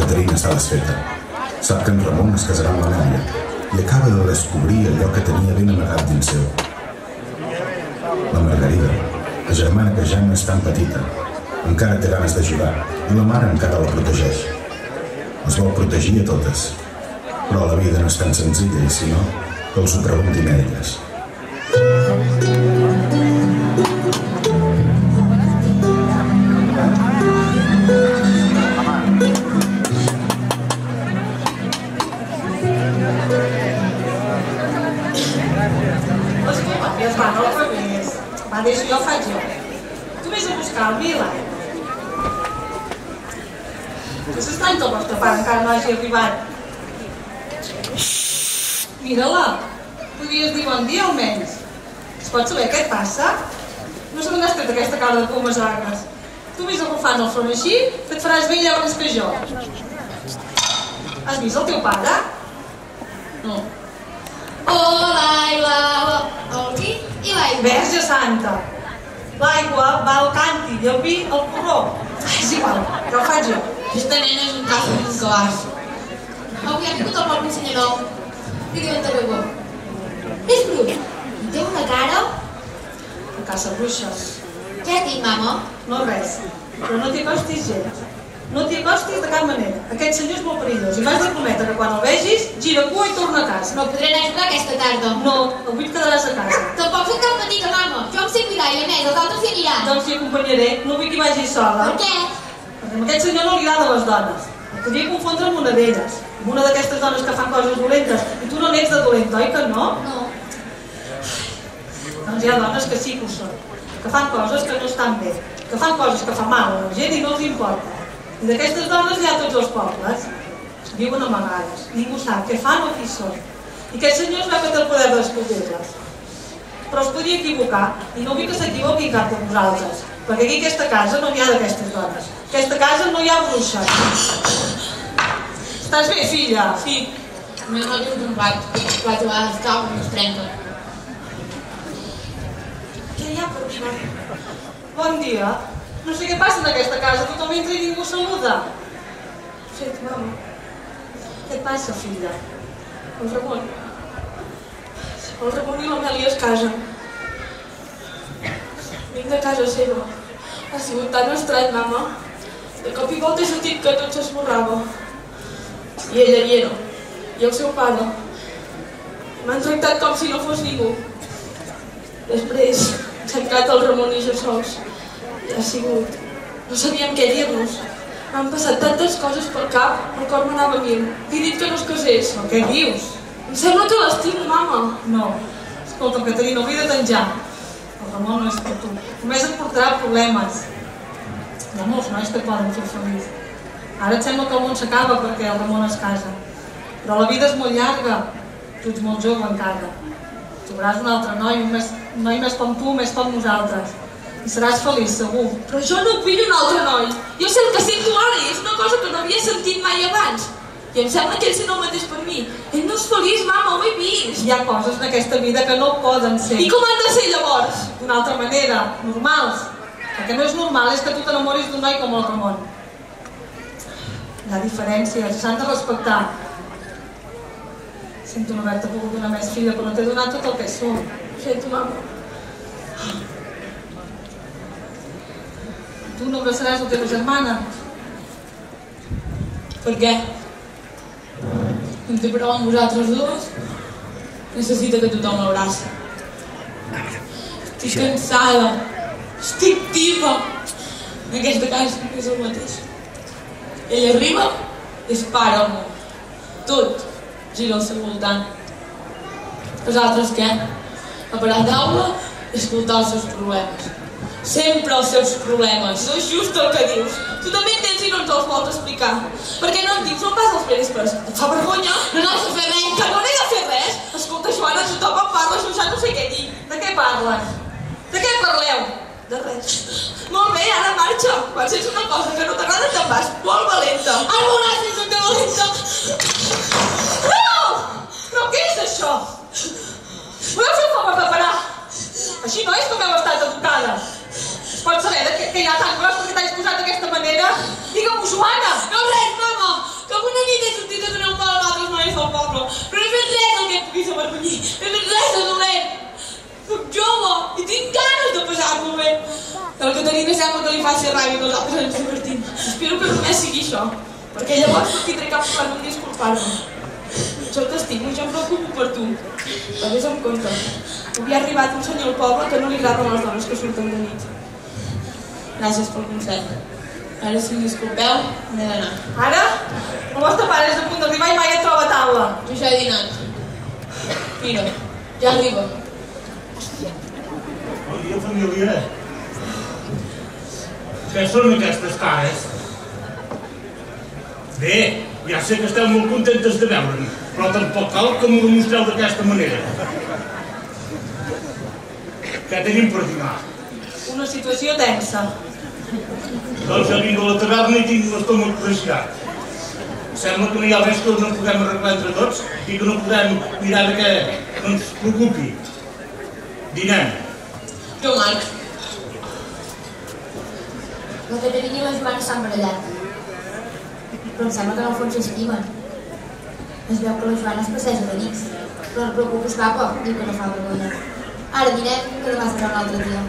Caterina està desfeta. Sap que en Ramon es casarà amb l'Amèlia i acaba de descobrir allò que tenia ben amagat dins seu. La Margarida, la germana que ja no és tan petita, encara té ganes d'ajudar i la mare encara la protegeix. Les vol protegir a totes, però la vida no és tan senzilla i si no, que els ho preguntin a elles. Va, deixo jo, faig jo. Tu vés a buscar el Vila. Que s'estrany que el vostre pare encara no hagi arribat. Mira-la. Podries dir bon dia almenys. Es pot saber què et passa? No sé d'on has tret aquesta cara de pomes agres. Tu vés arrufant el front així, que et faràs vell abans que jo. Has vist el teu pare? No. El vi i l'aigua. Verge Santa! L'aigua va al càntir i el vi al porró. És igual, que ho faig jo. Aquesta nena és un cas d'un cabàs. Avui ha vingut el poble senyor. Li diuen de bebó. És brut. I té una cara... A casa bruixes. Què has dit, mama? No res, però no t'hi acostis gens. No t'hi acostis de cap manera. Aquest senyor és molt perillós i m'has de prometre que quan el vegis, gira cua i torna a casa. No podré anar a jugar aquesta tarda. No, avui et quedaràs a casa. Tampoc soc tan petita, mama. Jo em sé cuidar i a més, els altres hi aniran. Doncs t'hi acompanyaré, no vull que hi vagi sola. Per què? Perquè a aquest senyor no li agrada les dones. Et podria confondre amb una d'elles, amb una d'aquestes dones que fan coses dolentes. I tu no n'ets de dolenta, oi que no? No. Doncs hi ha dones que sí que ho són, que fan coses que no estan bé, que fan coses que fan mal a la gent i no els importa. I d'aquestes dones hi ha tots els pobles. Viuen amagades, ningú sap què fan o qui són. I aquest senyor es veu que té el poder d'escollir-les. Però es podria equivocar, i no vull que s'equivoqui cap de vosaltres, perquè aquí a aquesta casa no hi ha d'aquestes dones. A aquesta casa no hi ha bruixes. Estàs bé, filla? Sí. Només no tinc un bat. 4 vegades cau i es trenca. Què hi ha per això? Bon dia. No sé què passa en aquesta casa, tothom entra i ningú saluda. Sento, mama. Què et passa, filla? El Ramon i l'Amèlia es casen. Vinc de casa seva. Ha sigut tan estrany, mama. De cop i volta he sentit que tot s'esborrava. I ella hi era. I el seu pare. M'han tractat com si no fos ningú. Després s'ha entrat el Ramon i jo sols. I ha sigut... No sabíem què dir-nos. M'han passat tantes coses pel cap, el cor m'anava a mil. Li he dit que no es casés. Però què dius? Em sembla que l'estim, mama. No. Escolta, Caterina, hauria de tanjar. El Ramon no és per tu. Només et portarà problemes. Hi ha molts nois que et poden fer feliç. Ara et sembla que el món s'acaba perquè el Ramon es casa. Però la vida és molt llarga. Tu ets molt jove encara. Trobaràs un altre noi, un noi més com tu, més com nosaltres. I seràs feliç, segur. Però jo no vull un altre noi. Jo sé el que sento ara i és una cosa que no havia sentit mai abans. I em sembla que ell sent el mateix per mi. Ell no és feliç, mama, ho he vist. Hi ha coses en aquesta vida que no poden ser. I com han de ser llavors? D'una altra manera, normals. El que no és normal és que tu t'enamoris d'un noi com el Ramon. Hi ha diferències, s'han de respectar. Sento no haver-te pogut donar més, filla, però t'he donat tot el que som. Sento, mama. Tu no abraçaràs la teva germana? Per què? No té prou amb vosaltres dues? Necessita que tothom l'abraci. Estic cansada. Estic tipa. En aquesta casa és el mateix. Ell arriba i es para el món. Tot gira al seu voltant. Els altres què? A parar taula i escoltar els seus problemes. Sempre els seus problemes. No és just el que dius. Tu també en tens i no ens els vols explicar. Per què no en dius? No pas els vespres. Et fa vergonya? No n'has de fer res. Que no n'he de fer res? Escolta, Joana, tothom em parla, jo ja no sé què dir. De què parles? De què parleu? De res. Molt bé, ara marxa. Quan sents una cosa que no t'agrada te'n vas. Molt valenta. Ara veuràs si soc de valenta. No! Però què és això? Voleu fer el favor de parar? Així no és com heu estat educades. Es pot saber què hi ha tan gros perquè t'has posat d'aquesta manera? Digue-m'ho, Joana! No res, mama. avergonyir. No tinc res de dolent. Soc jove i tinc ganes de passar-m'ho bé. El Caterina sembla que li faci ràbia que els altres ens divertim. Espero que només sigui això, perquè llavors no tindré cap problema en disculpar-me. Jo t'estimo i jo em preocupo per tu. Però vés amb compte. Havia arribat un senyor al poble que no li agraden les dones que surten de nit. Gràcies pel consell. Ara, si em disculpeu, m'he d'anar. Ara? El vostre pare és a punt d'arribar i mai et troba a taula. Jo ja he dinat. Mira, ja arriba. Bon dia, família. Què són aquestes cares? Bé, ja sé que esteu molt contentes de veure'm, però tampoc cal que m'ho demostreu d'aquesta manera. Què tenim per dinar? Una situació tensa. Doncs ja vinc a la taverna i tinc l'estómac preciat. Sembla que no hi ha res que no puguem arreglar entre tots i que no podem mirar de què no ens preocupi. Dinem. Jo marx. La Caterina i la Joana s'han barallat. Però em sembla que en el fons s'estimen. Es veu que la Joana es passeja de nits, però no preocupes capa, diu que no fa vergonya. Ara dinem, que demà serà un altre dia.